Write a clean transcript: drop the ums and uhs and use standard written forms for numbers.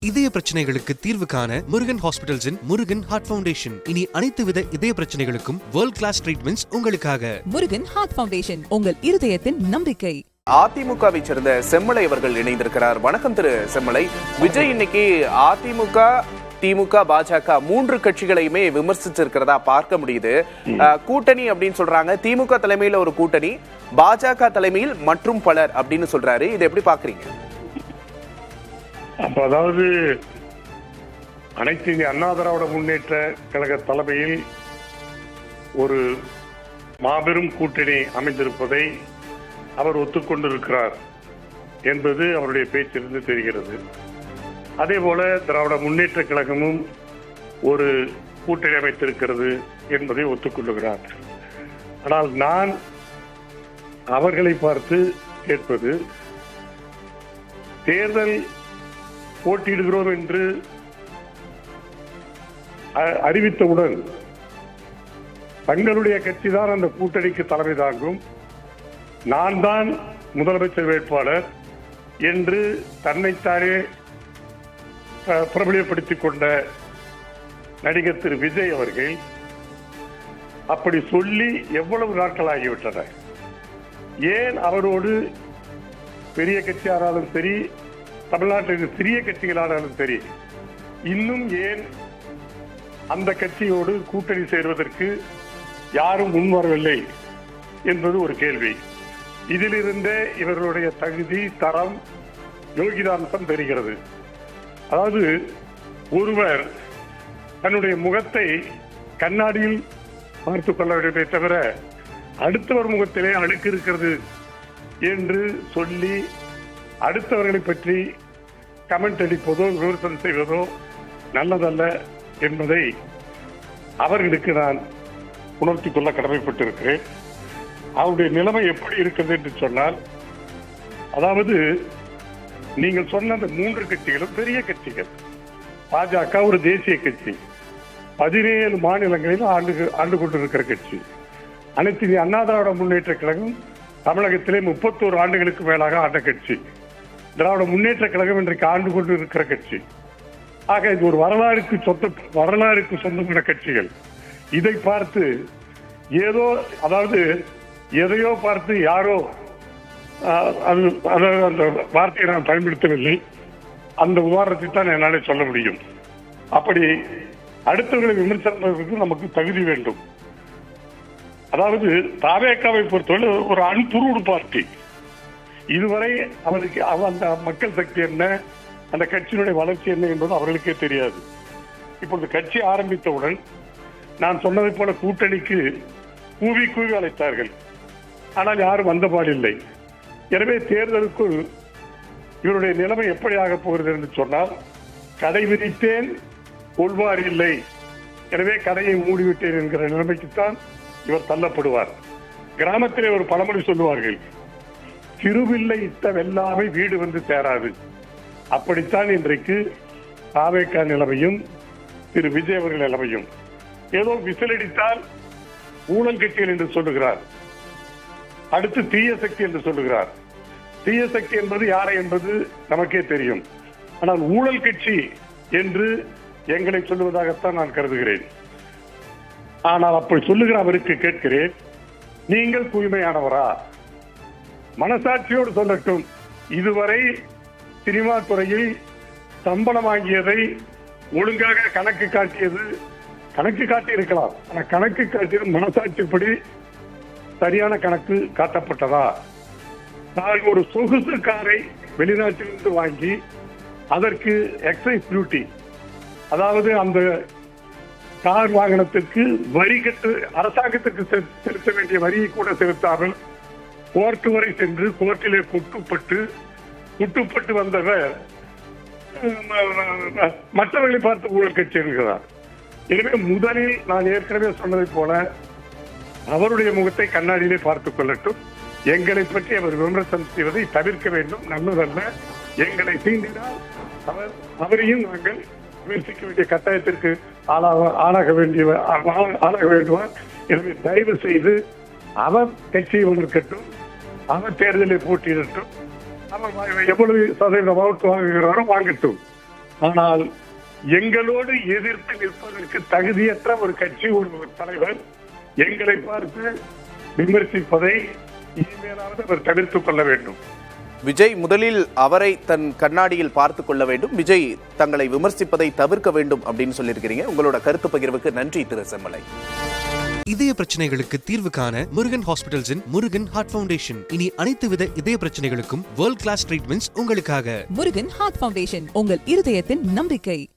இதய பிரச்சனைகளுக்கு தீர்வு காண முருகன் ஹாஸ்பிட்டல்ஸின் முருகன் ஹார்ட் ஃபவுண்டேஷன். இனி அனைத்து வித இதய பிரச்சனைகளுக்கும் வேர்ல்ட் கிளாஸ் ட்ரீட்மெண்ட்ஸ் உங்களுக்காக. முருகன் ஹார்ட் ஃபவுண்டேஷன், உங்கள் இருதயத்தின் நம்பிக்கை. அதிமுகவை சேர்ந்த செம்மலை அவர்கள் இணைந்திருக்கிறார். வணக்கம் திரு செம்மலை. விஜய் இன்னைக்கு அதிமுக, திமுக, பாஜக மூன்று கட்சிகளையுமே விமர்சிச்சிருக்கிறதா பார்க்க முடியுது. கூட்டணி அப்படின்னு சொல்றாங்க. திமுக தலைமையில ஒரு கூட்டணி, பாஜக தலைமையில் மற்றும் பலர் அப்படின்னு சொல்றாரு. இதை எப்படி பாக்குறீங்க? அப்ப அதாவது அனைத்து இந்திய அண்ணா திராவிட முன்னேற்ற கழக தலைமையில் ஒரு மாபெரும் கூட்டணி அமைந்திருப்பதை அவர் ஒத்துக்கொண்டிருக்கிறார் என்பது அவருடைய பேச்சிலிருந்து தெரிகிறது. அதே போல திராவிட முன்னேற்ற கழகமும் ஒரு கூட்டணி அமைத்திருக்கிறது என்பதை ஒத்துக்கொள்ளுகிறார். ஆனால் நான் அவர்களை பார்த்து கேட்பது, தேர்தல் போட்டியிடுகிறோம் என்று அறிவித்தவுடன் தங்களுடைய கட்சி தான் அந்த கூட்டணிக்கு தலைமை தாங்கும், நான் தான் முதலமைச்சர் வேட்பாளர் என்று தன்னைத்தானே பிரபலியப்படுத்திக் கொண்ட நடிகர் திரு விஜய் அவர்கள் அப்படி சொல்லி எவ்வளவு நாட்கள் ஆகிவிட்டன? ஏன் அவரோடு பெரிய கட்சியானாலும் சரி, தமிழ்நாட்டில் சிறிய கட்சிகளானாலும் சரி, இன்னும் ஏன் அந்த கட்சியோடு கூட்டணி சேர்வதற்கு யாரும் முன்வரவில்லை என்பது ஒரு கேள்வி. இதிலிருந்தே இவர்களுடைய தகுதி, தரம், யோகிதாம்சம் தெரிகிறது. அதாவது ஒருவர் தன்னுடைய முகத்தை கண்ணாடியில் பார்த்துக் கொள்ள வேண்டுமே தவிர அடுத்தவர் முகத்திலே அழுக்கு இருக்கிறது என்று சொல்லி அடுத்தவர்களை பற்றி கமெண்ட் அடிப்பதோ விமர்சனம் செய்வதோ நல்லதல்ல என்பதை அவர்களுக்கு நான் உணர்த்திக் கொள்ள கடமைப்பட்டிருக்கிறேன். அவருடைய நிலைமை எப்படி இருக்கிறது என்று சொன்னால், அதாவது நீங்கள் சொன்ன அந்த மூன்று கட்சிகளும் பெரிய கட்சிகள். பாஜக ஒரு தேசிய கட்சி, 17 மாநிலங்களில் ஆண்டு கொண்டிருக்கிற கட்சி. அனைத்து இந்திய அண்ணா திராவிட முன்னேற்ற கழகம் தமிழகத்திலே 31 ஆண்டுகளுக்கு மேலாக ஆண்ட கட்சி. திராவிட முன்னேற்ற கழகம் இன்றைக்கு ஆண்டு கொண்டு இருக்கிற கட்சி. ஆக இது ஒரு வரலாறுக்கு சொந்தமான கட்சிகள். இதை பார்த்து ஏதோ, அதாவது எதையோ பார்த்து யாரோ, அந்த வார்த்தையை நான் பயன்படுத்தவில்லை, அந்த உதாரணத்தை தான் என்னாலே சொல்ல முடியும். அப்படி அடுத்தவர்களை விமர்சனம் நமக்கு தகுதி வேண்டும். அதாவது தாவேக்காவை பொறுத்தவரை ஒரு அன்புருடு பார்ட்டி. இதுவரை அவருக்கு அந்த மக்கள் சக்தி என்ன, அந்த கட்சியினுடைய வளர்ச்சி என்ன என்பது அவர்களுக்கே தெரியாது. இப்பொழுது கட்சி ஆரம்பித்தவுடன் நான் சொன்னதை போல கூட்டணிக்கு கூவி கூவி அழைத்தார்கள். ஆனால் யாரும் வந்தபாடில்லை. எனவே தேர்தலுக்குள் இவருடைய நிலைமை எப்படி ஆகப் போகிறது என்று சொன்னால், கடை விரித்தேன் கொள்வார் இல்லை, எனவே கடையை மூடிவிட்டேன் என்கிற நிலைமைக்குத்தான் இவர் தள்ளப்படுவார். கிராமத்திலே ஒரு பழமொழி சொல்லுவார்கள், திருவில்லை இட்ட வெள்ளாமை வீடு வந்து சேராது. அப்படித்தான் இன்றைக்கு தாவேகா நிலைமையும் திரு விஜய் அவர்கள் நிலைமையும். ஏதோ விசிலடித்தால் ஊழல் கட்சிகள் என்று சொல்லுகிறார், அடுத்து தீய சக்தி என்று சொல்லுகிறார். தீய சக்தி என்பது யாரை என்பது நமக்கே தெரியும். ஆனால் ஊழல் கட்சி என்று எங்களை சொல்லுவதாகத்தான் நான் கருதுகிறேன். ஆனால் அப்படி சொல்லுகிற அவருக்கு கேட்கிறேன், நீங்கள் தூய்மையானவரா? மனசாட்சியோடு சொல்லட்டும். இதுவரை சினிமா துறையில் சம்பளம் வாங்கியதை ஒழுங்காக கணக்கு காட்டியது, கணக்கு காட்டி இருக்கலாம், ஆனால் கணக்கு காட்டியது மனசாட்சிப்படி சரியான கணக்கு காட்டப்பட்டதா? நான் ஒரு சொகுசு காரை வெளிநாட்டிலிருந்து வாங்கி அதற்கு எக்ஸைஸ் டியூட்டி, அதாவது அந்த கார் வாகனத்திற்கு வரி கட்டு, அரசாங்கத்திற்கு செலுத்த வேண்டிய வரியை கூட செலுத்தாமல் கோர்ட் வரை சென்று கோர்ட்டிலே குட்டுப்பட்டு வந்தவர் மற்றவர்களை பார்த்து ஊழல் கட்சி என்கிறார். எனவே முதலில் நான் ஏற்கனவே சொன்னதை போல அவருடைய முகத்தை கண்ணாடியிலே பார்த்துக் கொள்ளட்டும். எங்களை பற்றி அவர் விமர்சனம் செய்வதை தவிர்க்க வேண்டும், நல்லதல்ல. எங்களை தீண்டினால் அவரையும் நாங்கள் விமர்சிக்க வேண்டிய கட்டாயத்திற்கு ஆளாக வேண்டுவார். எனவே தயவு செய்து அவர் கட்சியை வளர்க்கட்டும், அவர் தேர்தலில் போட்டியிடட்டும், அவர் எவ்வளவு சதவீதம் வாக்கு வாங்குகிறாரோ வாங்கட்டும். ஆனால் எங்களோடு எதிர்த்து நிற்பதற்கு தகுதியற்ற ஒரு கட்சி, ஒரு தலைவர் எங்களை பார்த்து விமர்சிப்பதை இனிமேலாவது அவர் தவிர்த்துக் கொள்ள வேண்டும். விஜய் முதலில் அவரை தன் கண்ணாடியில் பார்த்துக் கொள்ள வேண்டும், விஜய் தங்களை விமர்சிப்பதை தவிர்க்க வேண்டும் அப்படின்னு சொல்லியிருக்கிறீங்க. உங்களோட கருத்து பகிர்வுக்கு நன்றி திரு செம்மலை. இதய பிரச்சனைகளுக்கு தீர்வு காண முருகன் ஹாஸ்பிட்டல்ஸின் முருகன் ஹார்ட் ஃபவுண்டேஷன். இனி அனைத்து வித இதய பிரச்சனைகளுக்கும் வேர்ல்ட் கிளாஸ் ட்ரீட்மெண்ட்ஸ் உங்களுக்காக. முருகன் ஹார்ட் ஃபவுண்டேஷன், உங்கள் இருதயத்தின் நம்பிக்கை.